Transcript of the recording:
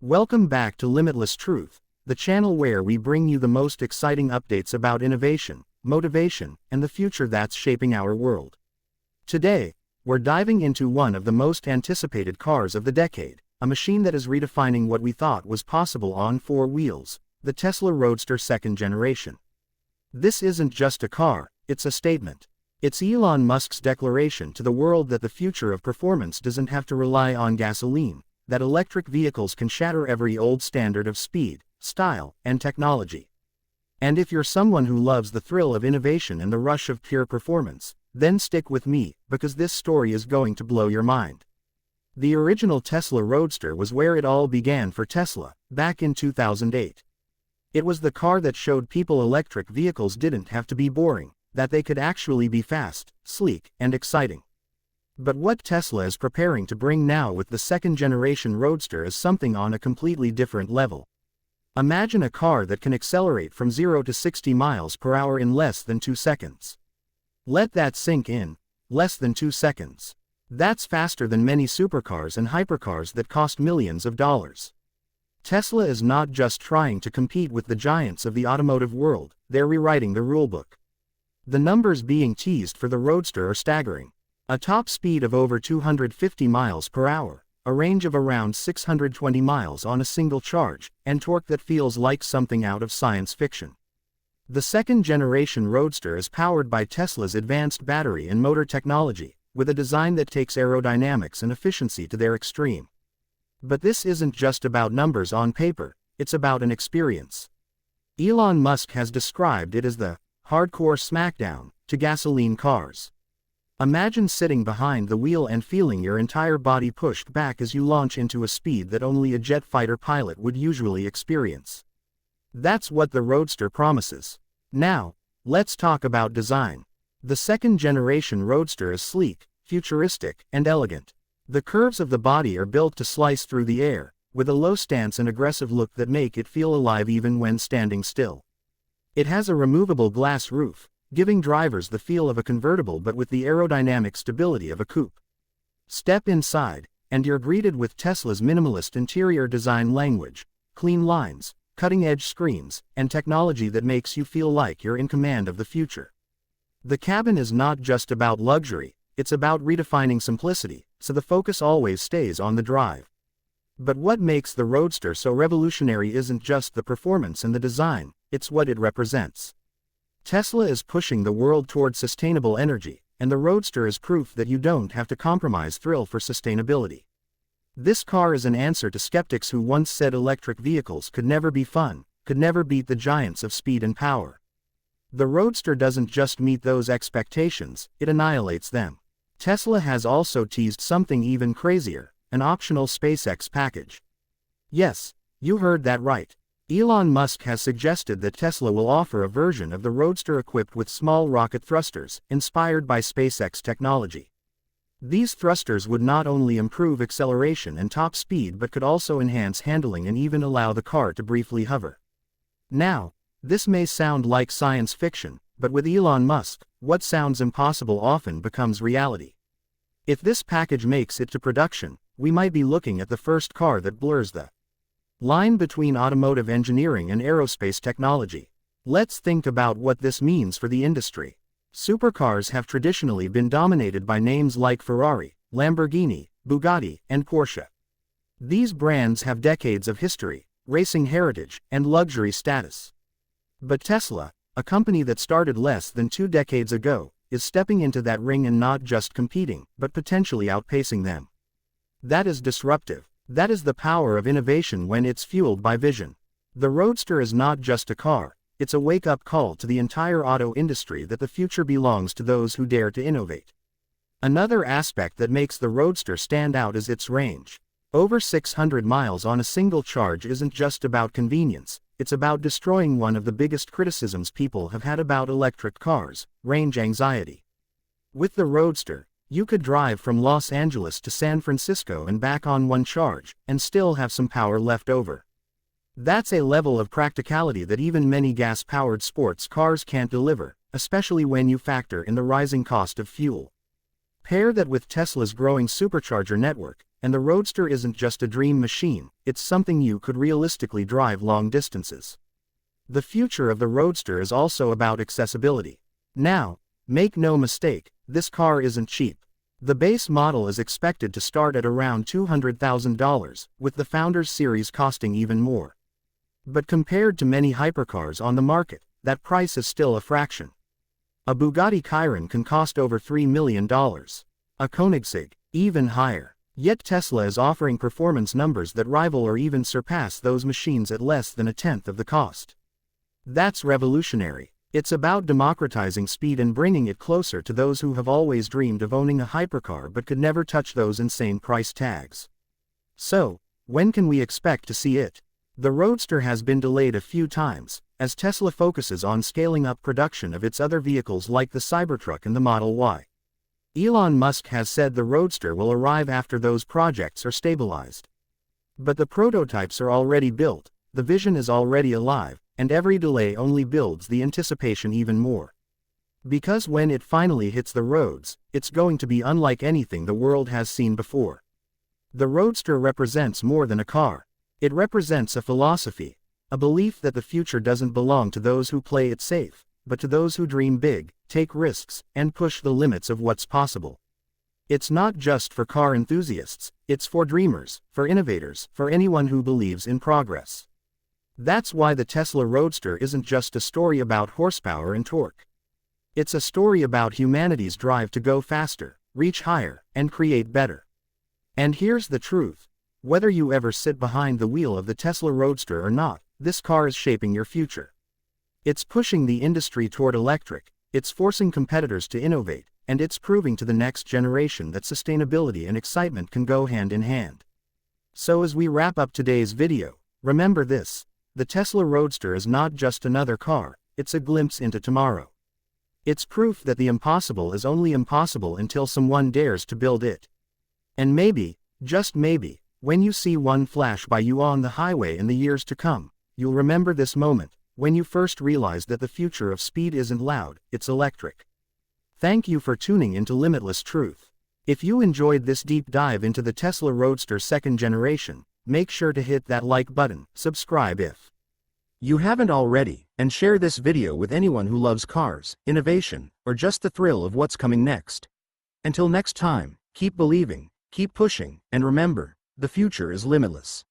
Welcome back to Limitless Truth, the channel where we bring you the most exciting updates about innovation, motivation, and the future that's shaping our world. Today, we're diving into one of the most anticipated cars of the decade, a machine that is redefining what we thought was possible on four wheels, the Tesla Roadster second generation. This isn't just a car, it's a statement. It's Elon Musk's declaration to the world that the future of performance doesn't have to rely on gasoline, that electric vehicles can shatter every old standard of speed, style, and technology. And if you're someone who loves the thrill of innovation and the rush of pure performance, then stick with me, because this story is going to blow your mind. The original Tesla Roadster was where it all began for Tesla, back in 2008. It was the car that showed people electric vehicles didn't have to be boring, that they could actually be fast, sleek, and exciting. But what Tesla is preparing to bring now with the second-generation Roadster is something on a completely different level. Imagine a car that can accelerate from 0 to 60 miles per hour in less than 2 seconds. Let that sink in. Less than 2 seconds. That's faster than many supercars and hypercars that cost millions of dollars. Tesla is not just trying to compete with the giants of the automotive world, they're rewriting the rulebook. The numbers being teased for the Roadster are staggering. A top speed of over 250 miles per hour, a range of around 620 miles on a single charge, and torque that feels like something out of science fiction. The second-generation Roadster is powered by Tesla's advanced battery and motor technology, with a design that takes aerodynamics and efficiency to their extreme. But this isn't just about numbers on paper, it's about an experience. Elon Musk has described it as the hardcore smackdown to gasoline cars. Imagine sitting behind the wheel and feeling your entire body pushed back as you launch into a speed that only a jet fighter pilot would usually experience. That's what the Roadster promises. Now, let's talk about design. The second-generation Roadster is sleek, futuristic, and elegant. The curves of the body are built to slice through the air, with a low stance and aggressive look that make it feel alive even when standing still. It has a removable glass roof, giving drivers the feel of a convertible but with the aerodynamic stability of a coupe. Step inside, and you're greeted with Tesla's minimalist interior design language, clean lines, cutting-edge screens, and technology that makes you feel like you're in command of the future. The cabin is not just about luxury, it's about redefining simplicity, so the focus always stays on the drive. But what makes the Roadster so revolutionary isn't just the performance and the design, it's what it represents. Tesla is pushing the world toward sustainable energy, and the Roadster is proof that you don't have to compromise thrill for sustainability. This car is an answer to skeptics who once said electric vehicles could never be fun, could never beat the giants of speed and power. The Roadster doesn't just meet those expectations, it annihilates them. Tesla has also teased something even crazier, an optional SpaceX package. Yes, you heard that right. Elon Musk has suggested that Tesla will offer a version of the Roadster equipped with small rocket thrusters, inspired by SpaceX technology. These thrusters would not only improve acceleration and top speed but could also enhance handling and even allow the car to briefly hover. Now, this may sound like science fiction, but with Elon Musk, what sounds impossible often becomes reality. If this package makes it to production, we might be looking at the first car that blurs the line between automotive engineering and aerospace technology. Let's think about what this means for the industry. Supercars have traditionally been dominated by names like Ferrari, Lamborghini, Bugatti, and Porsche. These brands have decades of history, racing heritage, and luxury status. But Tesla, a company that started less than 2 decades ago, is stepping into that ring and not just competing, but potentially outpacing them. That is disruptive. That is the power of innovation when it's fueled by vision. The Roadster is not just a car, it's a wake-up call to the entire auto industry that the future belongs to those who dare to innovate. Another aspect that makes the Roadster stand out is its range. Over 600 miles on a single charge isn't just about convenience, it's about destroying one of the biggest criticisms people have had about electric cars, range anxiety. With the Roadster, you could drive from Los Angeles to San Francisco and back on one charge, and still have some power left over. That's a level of practicality that even many gas-powered sports cars can't deliver, especially when you factor in the rising cost of fuel. Pair that with Tesla's growing supercharger network, and the Roadster isn't just a dream machine, it's something you could realistically drive long distances. The future of the Roadster is also about accessibility. Now, make no mistake, this car isn't cheap. The base model is expected to start at around $200,000, with the Founders series costing even more. But compared to many hypercars on the market, that price is still a fraction. A Bugatti Chiron can cost over $3 million. A Koenigsegg, even higher. Yet Tesla is offering performance numbers that rival or even surpass those machines at less than a tenth of the cost. That's revolutionary. It's about democratizing speed and bringing it closer to those who have always dreamed of owning a hypercar but could never touch those insane price tags. So, when can we expect to see it? The Roadster has been delayed a few times, as Tesla focuses on scaling up production of its other vehicles like the Cybertruck and the Model Y. Elon Musk has said the Roadster will arrive after those projects are stabilized. But the prototypes are already built, the vision is already alive, and every delay only builds the anticipation even more. Because when it finally hits the roads, it's going to be unlike anything the world has seen before. The Roadster represents more than a car. It represents a philosophy, a belief that the future doesn't belong to those who play it safe, but to those who dream big, take risks, and push the limits of what's possible. It's not just for car enthusiasts, it's for dreamers, for innovators, for anyone who believes in progress. That's why the Tesla Roadster isn't just a story about horsepower and torque. It's a story about humanity's drive to go faster, reach higher, and create better. And here's the truth. Whether you ever sit behind the wheel of the Tesla Roadster or not, this car is shaping your future. It's pushing the industry toward electric, it's forcing competitors to innovate, and it's proving to the next generation that sustainability and excitement can go hand in hand. So as we wrap up today's video, remember this: the Tesla Roadster is not just another car, it's a glimpse into tomorrow. It's proof that the impossible is only impossible until someone dares to build it. And maybe, just maybe, when you see one flash by you on the highway in the years to come, you'll remember this moment, when you first realized that the future of speed isn't loud, it's electric. Thank you for tuning into Limitless Truth. If you enjoyed this deep dive into the Tesla Roadster second generation, make sure to hit that like button, subscribe if you haven't already, and share this video with anyone who loves cars, innovation, or just the thrill of what's coming next. Until next time, keep believing, keep pushing, and remember, the future is limitless.